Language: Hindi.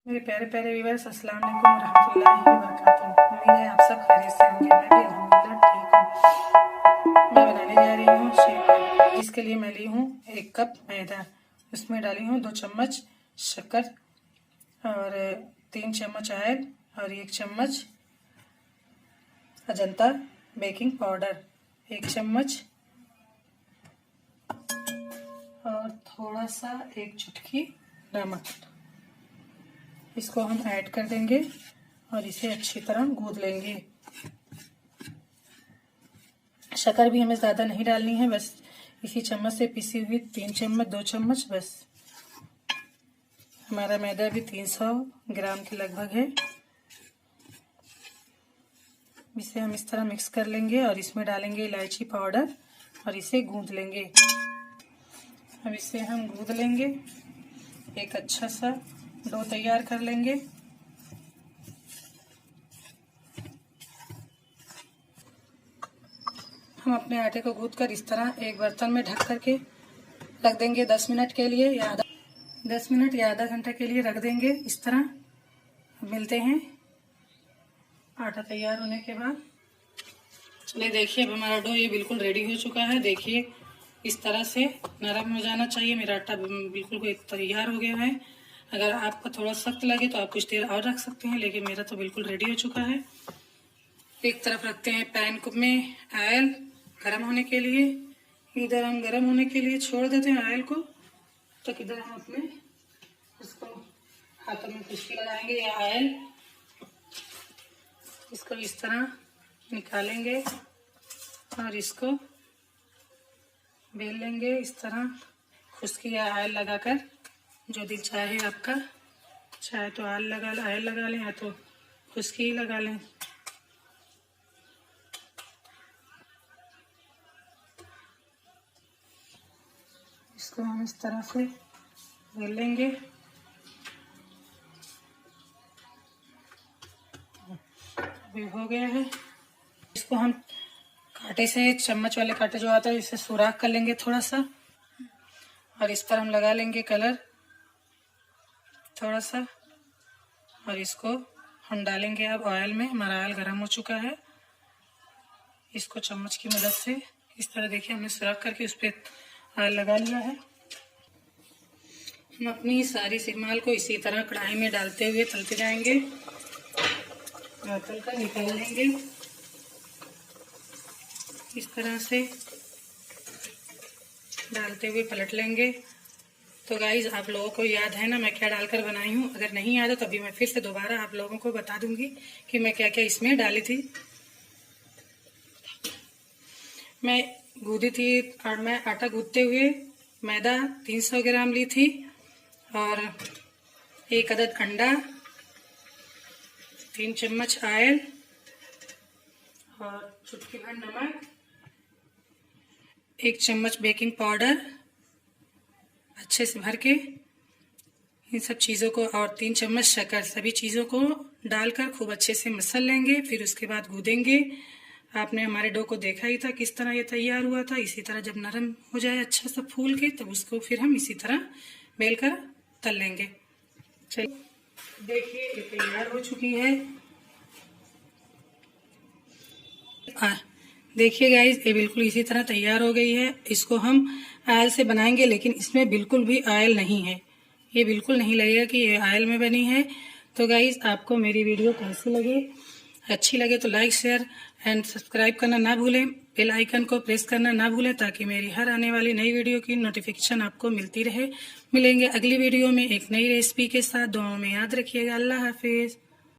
मेरे प्यारे प्यारे व्यूअर्स, अस्सलाम वालेकुम रहमतुल्लाहि व बरकातुहू। उम्मीद है आप सब खैरियत से होंगे। मैं भी अल्हम्दुलिल्लाह ठीक हूँ। मैं बनाने जा रही हूँ शेक, जिसके लिए मैं ली हूँ 1 कप मैदा। उसमें डाली हूँ 2 चम्मच शक्कर और 3 चम्मच ऑयल और 1 चम्मच अजंता बेकिंग पाउडर, 1 चम्मच और थोड़ा सा 1 चुटकी नमक। इसको हम ऐड कर देंगे और इसे अच्छी तरह गूंद लेंगे। शक्कर भी हमें ज़्यादा नहीं डालनी है, बस इसी चम्मच से पिसी हुई 3 चम्मच 2 चम्मच बस। हमारा मैदा भी 300 ग्राम के लगभग है। इसे हम इस तरह मिक्स कर लेंगे और इसमें डालेंगे इलायची पाउडर और इसे गूंद लेंगे। अब इसे हम गूंद लेंगे, एक अच्छा सा डो तैयार कर लेंगे। हम अपने आटे को गूंद कर इस तरह एक बर्तन में ढक करके रख देंगे 10 मिनट के लिए या 10 मिनट या आधा घंटा के लिए रख देंगे इस तरह। मिलते हैं आटा तैयार होने के बाद। चलिए देखिए, अब हमारा डो ये बिल्कुल रेडी हो चुका है। देखिए इस तरह से नरम हो जाना चाहिए। मेरा आटा बिल्कुल तैयार हो गया है। अगर आपको थोड़ा सख्त लगे तो आप कुछ देर और रख सकते हैं, लेकिन मेरा तो बिल्कुल रेडी हो चुका है। एक तरफ रखते हैं पैन में ऑयल गर्म होने के लिए। इधर हम गर्म होने के लिए छोड़ देते हैं ऑयल को, तो इधर हम अपने इसको हाथों में खुशकी लगाएंगे या ऑयल इसको इस तरह निकालेंगे और इसको बेल लेंगे इस तरह खुशकी या ऑयल लगाकर। जो दिल चाहे आपका, चाहे तो ऑयल लगा लें या तो खुशकी ही लगा लें। इसको हम इस तरह से बेल लेंगे। अभी हो गया है। इसको हम कांटे से, चम्मच वाले कांटे जो आता है, इसे सुराख कर लेंगे थोड़ा सा और इस पर हम लगा लेंगे कलर थोड़ा सा और इसको हम डालेंगे अब ऑयल में। हमारा ऑयल गर्म हो चुका है। इसको चम्मच की मदद से इस तरह देखिए हमने सुराख करके उस पर ऑयल लगा लिया है। हम अपनी सारी सिरमाल को इसी तरह कढ़ाई में डालते हुए तलते जाएंगे और तल कर निकाल लेंगे इस तरह से डालते हुए पलट लेंगे। तो गाइज, आप लोगों को याद है ना मैं क्या डालकर बनाई हूँ? अगर नहीं याद हो तो अभी मैं फिर से दोबारा आप लोगों को बता दूंगी कि मैं क्या क्या इसमें डाली थी। मैं गूंदी थी और मैं आटा गूंदते हुए मैदा 300 ग्राम ली थी और 1 अदद अंडा, 3 चम्मच ऑयल और चुटकी भर नमक, 1 चम्मच बेकिंग पाउडर अच्छे से भर के इन सब चीज़ों को और 3 चम्मच शक्कर, सभी चीज़ों को डालकर खूब अच्छे से मसल लेंगे। फिर उसके बाद गूंदेंगे। आपने हमारे डो को देखा ही था किस तरह ये तैयार हुआ था। इसी तरह जब नरम हो जाए अच्छा सा फूल के, तब उसको फिर हम इसी तरह बेल कर तल लेंगे। चलिए देखिए ये तैयार हो चुकी है। देखिए गाइज, ये बिल्कुल इसी तरह तैयार हो गई है। इसको हम ऑयल से बनाएंगे, लेकिन इसमें बिल्कुल भी ऑयल नहीं है। ये बिल्कुल नहीं लगेगा कि ये ऑयल में बनी है। तो गाइज, आपको मेरी वीडियो कैसी लगे? अच्छी लगे तो लाइक शेयर एंड सब्सक्राइब करना ना भूलें। बेल आइकन को प्रेस करना ना भूलें ताकि मेरी हर आने वाली नई वीडियो की नोटिफिकेशन आपको मिलती रहे। मिलेंगे अगली वीडियो में एक नई रेसिपी के साथ। दुआओं में याद रखिएगा। अल्लाह हाफिज।